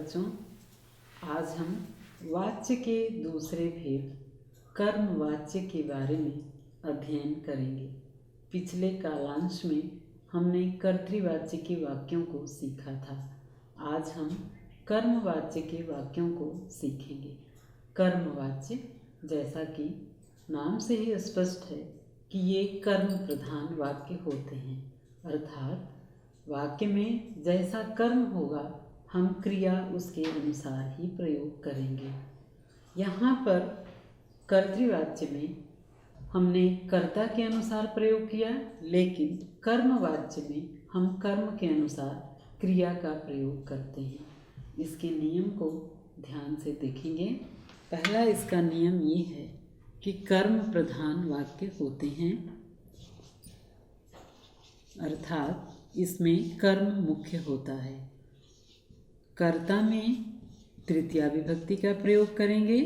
बच्चों, आज हम वाच्य के दूसरे भेद कर्म वाच्य के बारे में अध्ययन करेंगे। पिछले कालांश में हमने कर्तृवाच्य के वाक्यों को सीखा था। आज हम कर्मवाच्य के वाक्यों को सीखेंगे। कर्मवाच्य, जैसा कि नाम से ही स्पष्ट है कि ये कर्म प्रधान वाक्य होते हैं, अर्थात वाक्य में जैसा कर्म होगा हम क्रिया उसके अनुसार ही प्रयोग करेंगे। यहाँ पर कर्तृवाच्य में हमने कर्ता के अनुसार प्रयोग किया, लेकिन कर्मवाच्य में हम कर्म के अनुसार क्रिया का प्रयोग करते हैं। इसके नियम को ध्यान से देखेंगे। पहला इसका नियम ये है कि कर्म प्रधान वाक्य होते हैं, अर्थात इसमें कर्म मुख्य होता है। कर्ता में तृतीया विभक्ति का प्रयोग करेंगे।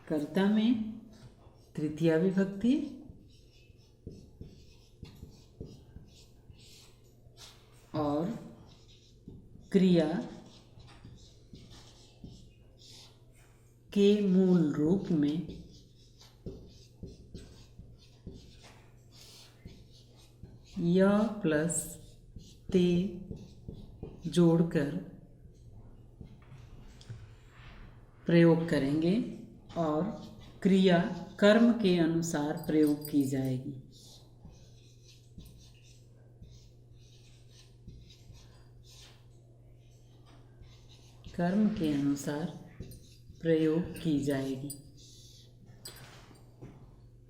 कर्ता में तृतीया विभक्ति और क्रिया के मूल रूप में य प्लस ते जोड़कर प्रयोग करेंगे और क्रिया कर्म के अनुसार प्रयोग की जाएगी। कर्म के अनुसार प्रयोग की जाएगी।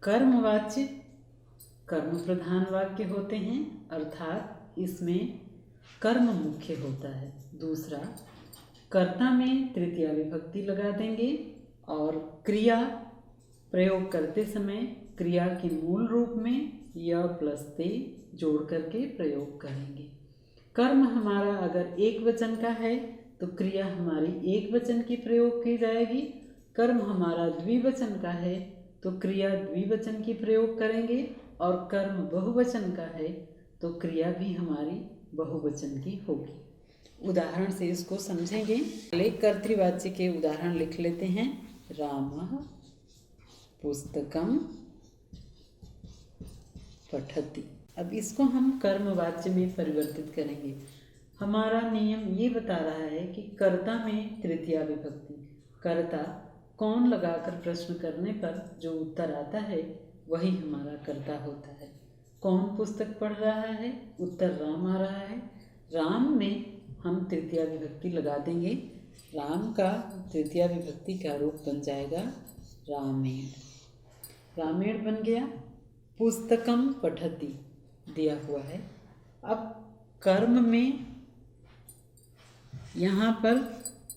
कर्मवाच्य कर्म प्रधान वाक्य होते हैं, अर्थात इसमें कर्म मुख्य होता है। दूसरा, कर्ता में तृतीया विभक्ति लगा देंगे और क्रिया प्रयोग करते समय क्रिया के मूल रूप में य प्लस ते जोड़ करके प्रयोग करेंगे। कर्म हमारा अगर एक वचन का है तो क्रिया हमारी एक वचन की प्रयोग की जाएगी। कर्म हमारा द्विवचन का है तो क्रिया द्विवचन की प्रयोग करेंगे, और कर्म बहुवचन का है तो क्रिया भी हमारी बहुवचन की होगी। उदाहरण से इसको समझेंगे। पहले कर्तृवाच्य के उदाहरण लिख लेते हैं। रामः पुस्तकं पठति। अब इसको हम कर्मवाच्य में परिवर्तित करेंगे। हमारा नियम ये बता रहा है कि कर्ता में तृतीया विभक्ति, कर्ता कौन लगाकर प्रश्न करने पर जो उत्तर आता है वही हमारा कर्ता होता है। कौन पुस्तक पढ़ रहा है, उत्तर राम आ रहा है। राम में हम तृतीया विभक्ति लगा देंगे। राम का तृतीया विभक्ति का रूप बन जाएगा रामेण। रामेण बन गया। पुस्तकम पठति दिया हुआ है। अब कर्म में, यहाँ पर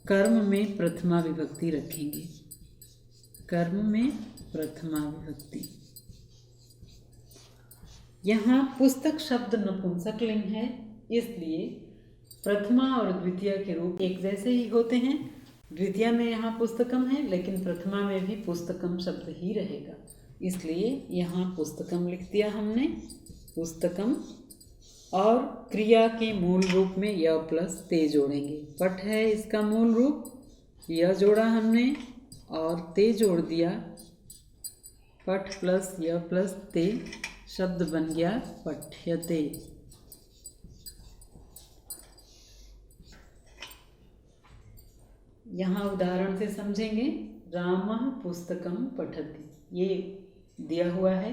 कर्म में प्रथमा विभक्ति रखेंगे। कर्म में प्रथमा विभक्ति। यहाँ पुस्तक शब्द नपुंसकलिंग है, इसलिए प्रथमा और द्वितीय के रूप एक जैसे ही होते हैं। द्वितीय में यहाँ पुस्तकम है, लेकिन प्रथमा में भी पुस्तकम शब्द ही रहेगा, इसलिए यहाँ पुस्तकम लिख दिया हमने, पुस्तकम। और क्रिया के मूल रूप में य प्लस ते जोड़ेंगे। पठ है इसका मूल रूप, य जोड़ा हमने और ते जोड़ दिया। पठ प्लस य प्लस ते शब्द बन गया पठ्यते। यहाँ उदाहरण से समझेंगे। रामः पुस्तकं पठति, ये दिया हुआ है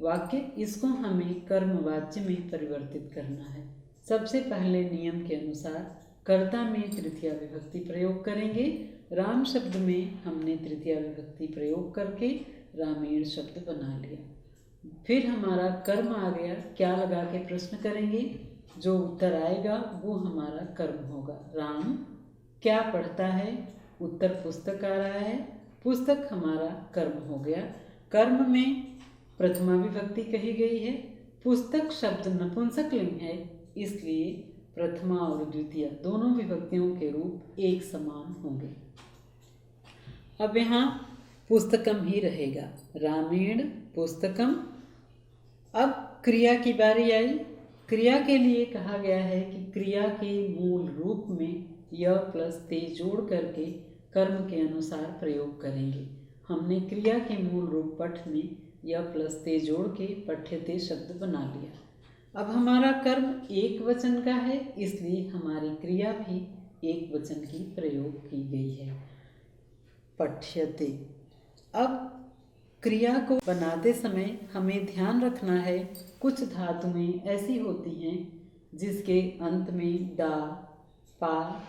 वाक्य। इसको हमें कर्मवाच्य में परिवर्तित करना है। सबसे पहले नियम के अनुसार कर्ता में तृतीया विभक्ति प्रयोग करेंगे। राम शब्द में हमने तृतीया विभक्ति प्रयोग करके रामेण शब्द बना लिया। फिर हमारा कर्म आ गया। क्या लगा के प्रश्न करेंगे, जो उत्तर आएगा वो हमारा कर्म होगा। राम क्या पढ़ता है, उत्तर पुस्तक आ रहा है। पुस्तक हमारा कर्म हो गया। कर्म में प्रथमा विभक्ति कही गई है। पुस्तक शब्द नपुंसकलिंग है, इसलिए प्रथमा और द्वितीय दोनों विभक्तियों के रूप एक समान होंगे। अब यहाँ पुस्तकम ही रहेगा, रामेण पुस्तकम। अब क्रिया की बारी आई। क्रिया के लिए कहा गया है कि क्रिया के मूल रूप में य प्लस ते जोड़ करके कर्म के अनुसार प्रयोग करेंगे। हमने क्रिया के मूल रूप पठ में य प्लस ते जोड़ के पठ्यते शब्द बना लिया। अब हमारा कर्म एक वचन का है, इसलिए हमारी क्रिया भी एक वचन की प्रयोग की गई है, पठ्यते। अब क्रिया को बनाते समय हमें ध्यान रखना है, कुछ धातुएं ऐसी होती हैं जिसके अंत में डा, पा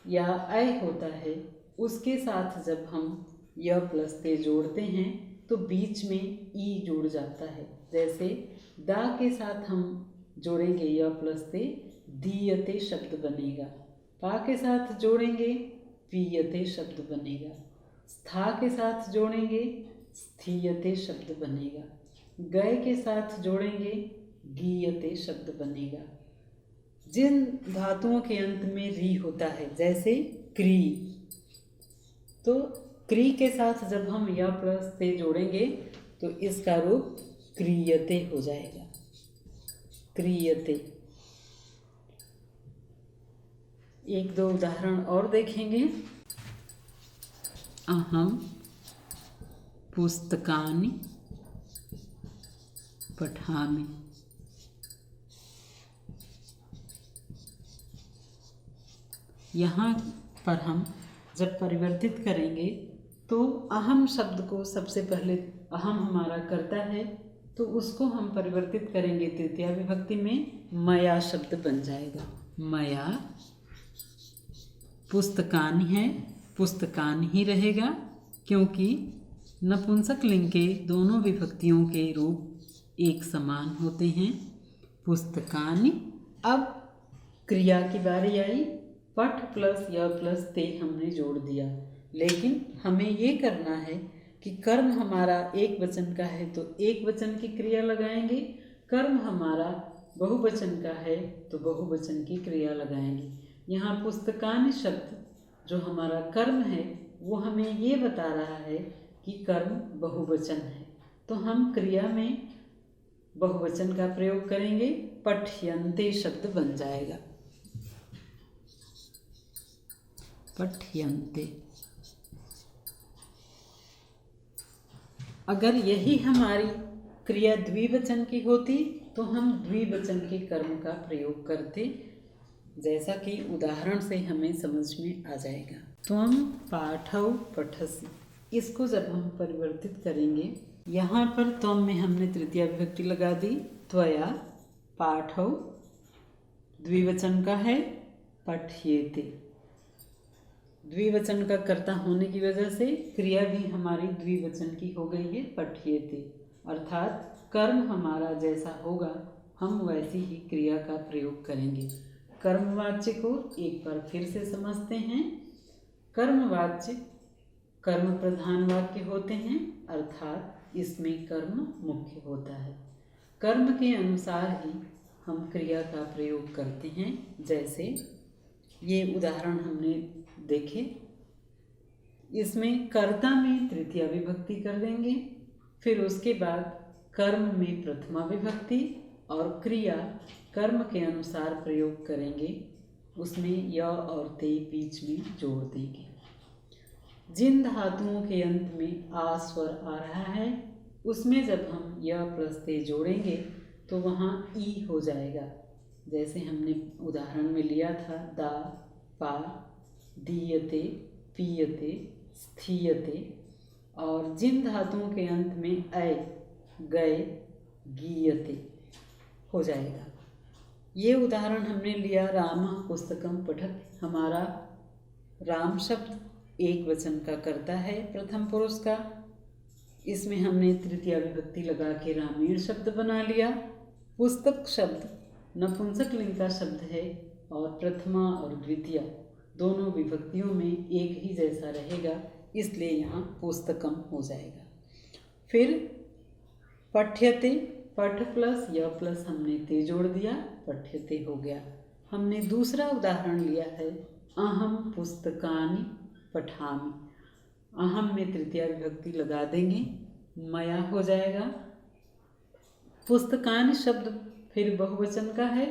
या ऐ होता है। उसके साथ जब हम य प्लस ते जोड़ते हैं तो बीच में ई जुड़ जाता है। जैसे दा के साथ हम जोड़ेंगे य प्लस ते, दीयते शब्द बनेगा। पा के साथ जोड़ेंगे पीयते शब्द बनेगा। स्था के साथ जोड़ेंगे स्थीयते शब्द बनेगा। गय के साथ जोड़ेंगे गीयते शब्द बनेगा। जिन धातुओं के अंत में री होता है, जैसे क्री, तो क्री के साथ जब हम या प्लस ते जोड़ेंगे तो इसका रूप क्रियते हो जाएगा, क्रियते। एक दो उदाहरण और देखेंगे। अहम पुस्तकानि पठामि। यहाँ पर हम जब परिवर्तित करेंगे तो अहम शब्द को सबसे पहले, अहम हमारा कर्ता है तो उसको हम परिवर्तित करेंगे तृतीया विभक्ति में, मया शब्द बन जाएगा। मया, पुस्तकानि है, पुस्तकानि ही रहेगा क्योंकि नपुंसक लिंग के दोनों विभक्तियों के रूप एक समान होते हैं, पुस्तकानि। अब क्रिया की बारी आई। पठ प्लस य प्लस ते हमने जोड़ दिया, लेकिन हमें ये करना है कि कर्म हमारा एक वचन का है तो एक वचन की क्रिया लगाएंगे, कर्म हमारा बहुवचन का है तो बहुवचन की क्रिया लगाएंगे। यहाँ पुस्तकानि शब्द जो हमारा कर्म है वो हमें ये बता रहा है कि कर्म बहुवचन है, तो हम क्रिया में बहुवचन का प्रयोग करेंगे, पठ्यन्ते शब्द बन जाएगा, पठ्यन्ते। अगर यही हमारी क्रिया द्विवचन की होती तो हम द्विवचन के कर्म का प्रयोग करते, जैसा कि उदाहरण से हमें समझ में आ जाएगा। त्वम पाठौ पठसि, इसको जब हम परिवर्तित करेंगे, यहाँ पर त्वम में हमने तृतीया विभक्ति लगा दी, त्वया पाठौ द्विवचन का है, पठ्येते द्विवचन का कर्ता होने की वजह से क्रिया भी हमारी द्विवचन की हो गई है, पठ्येते। अर्थात कर्म हमारा जैसा होगा हम वैसी ही क्रिया का प्रयोग करेंगे। कर्मवाच्य को एक बार फिर से समझते हैं। कर्मवाच्य कर्म प्रधान वाक्य होते हैं, अर्थात इसमें कर्म मुख्य होता है। कर्म के अनुसार ही हम क्रिया का प्रयोग करते हैं। जैसे ये उदाहरण हमने देखे, इसमें कर्ता में तृतीया विभक्ति कर देंगे, फिर उसके बाद कर्म में प्रथमा विभक्ति और क्रिया कर्म के अनुसार प्रयोग करेंगे, उसमें य और ते बीच में जोड़ देंगे। जिन धातुओं के अंत में आ स्वर आ रहा है उसमें जब हम य प्लस ते जोड़ेंगे तो वहाँ ई हो जाएगा। जैसे हमने उदाहरण में लिया था, दा, पा, दीयते, पीयते, स्थीयते। और जिन धातुओं के अंत में ऐ, गए, गीयते हो जाएगा। ये उदाहरण हमने लिया रामः पुस्तकम पठत। हमारा राम शब्द एक वचन का करता है, प्रथम पुरुष का, इसमें हमने तृतीया विभक्ति लगा के रामेण शब्द बना लिया। पुस्तक शब्द नपुंसक लिंग का शब्द है और प्रथमा और द्वितीया दोनों विभक्तियों में एक ही जैसा रहेगा, इसलिए यहाँ पुस्तकम हो जाएगा। फिर पठ्यते, पठ प्लस य प्लस हमने ते जोड़ दिया, पठ्यते हो गया। हमने दूसरा उदाहरण लिया है, अहम पुस्तकानि पठामि। अहम में तृतीया विभक्ति लगा देंगे, मया हो जाएगा। पुस्तकानि शब्द फिर बहुवचन का है।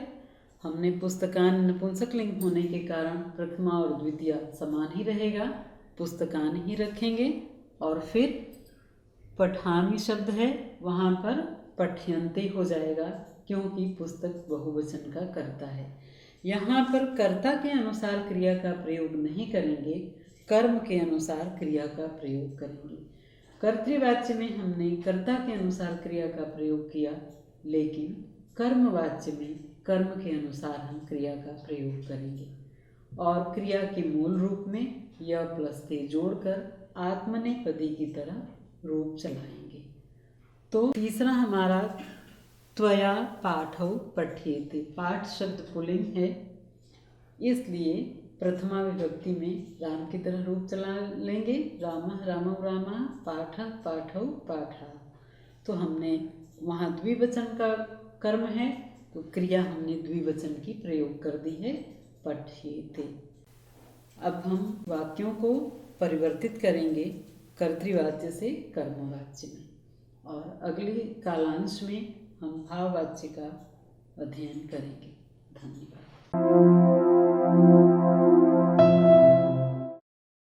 हमने पुस्तकानि नपुंसक लिंग होने के कारण प्रथमा और द्वितीया समान ही रहेगा, पुस्तकानि ही रखेंगे। और फिर पठामि शब्द है, वहाँ पर पठ्यन्ते हो जाएगा, क्योंकि पुस्तक बहुवचन का कर्ता है। यहाँ पर कर्ता के अनुसार क्रिया का प्रयोग नहीं करेंगे, कर्म के अनुसार क्रिया का प्रयोग करेंगे। कर्तृवाच्य में हमने कर्ता के अनुसार क्रिया का प्रयोग किया, लेकिन कर्मवाच्य में कर्म के अनुसार हम क्रिया का प्रयोग करेंगे। और क्रिया के मूल रूप में य प्लस ते जोड़कर आत्मनेपदी की तरह रूप चलाएंगे। तो तीसरा हमारा त्वया पाठौ पठ्येते। पाठ शब्द पुल्लिंग है, इसलिए प्रथमा विभक्ति में राम की तरह रूप चला लेंगे। रामः रामौ रामः, पाठः पाठौ पाठा। तो हमने वहाँ द्विवचन का कर्म है, तो क्रिया हमने द्विवचन की प्रयोग कर दी है, पठ्येते। अब हम वाक्यों को परिवर्तित करेंगे कर्तृवाच्य से कर्मवाच्य में, और अगले कालांश में हम भाववाच्य का अध्ययन करेंगे। धन्यवाद।